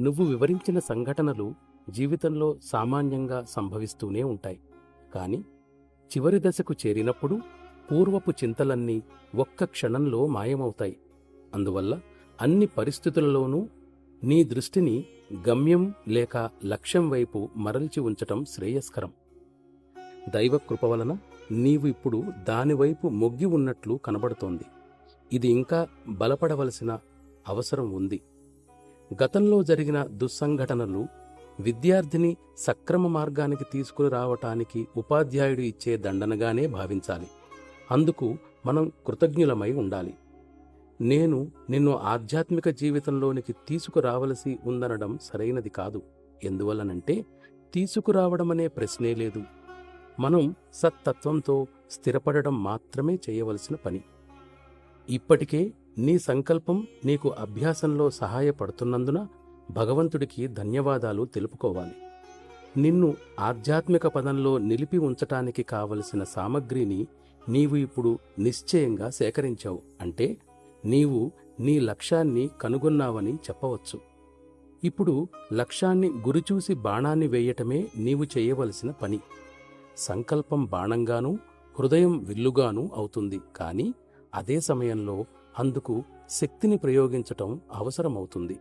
నువ్వు వివరించిన సంఘటనలు జీవితంలో సామాన్యంగా సంభవిస్తూనే ఉంటాయి. కాని చివరి దశకు చేరినప్పుడు పూర్వపు చింతలన్నీ ఒక్క క్షణంలో మాయమవుతాయి. అందువల్ల అన్ని పరిస్థితులలోనూ నీ దృష్టిని గమ్యం లేక లక్ష్యం వైపు మరల్చి ఉంచటం శ్రేయస్కరం. దైవకృప వలన నీవు ఇప్పుడు దానివైపు మొగ్గి ఉన్నట్లు కనబడుతోంది. ఇది ఇంకా బలపడవలసిన అవసరం ఉంది. గతంలో జరిగిన దుస్సంఘటనలు విద్యార్థిని సక్రమ మార్గానికి తీసుకుని రావటానికి ఉపాధ్యాయుడు ఇచ్చే దండనగానే భావించాలి. అందుకు మనం కృతజ్ఞులమై ఉండాలి. నేను నిన్ను ఆధ్యాత్మిక జీవితంలోనికి తీసుకురావలసి ఉందనడం సరైనది కాదు. ఎందువల్లనంటే తీసుకురావడమనే ప్రశ్నే లేదు. మనం సత్తత్వంతో స్థిరపడడం మాత్రమే చేయవలసిన పని. ఇప్పటికే నీ సంకల్పం నీకు అభ్యాసంలో సహాయపడుతున్నందున భగవంతుడికి ధన్యవాదాలు తెలుపుకోవాలి. నిన్ను ఆధ్యాత్మిక పదంలో నిలిపి ఉంచటానికి కావలసిన సామగ్రిని నీవు ఇప్పుడు నిశ్చయంగా సేకరించావు. అంటే నీవు నీ లక్ష్యాన్ని కనుగొన్నావని చెప్పవచ్చు. ఇప్పుడు లక్ష్యాన్ని గురిచూసి బాణాన్ని వేయటమే నీవు చేయవలసిన పని. సంకల్పం బాణంగానూ హృదయం విల్లుగానూ అవుతుంది. కానీ అదే సమయంలో అందుకు శక్తిని ప్రయోగించటం అవసరమవుతుంది.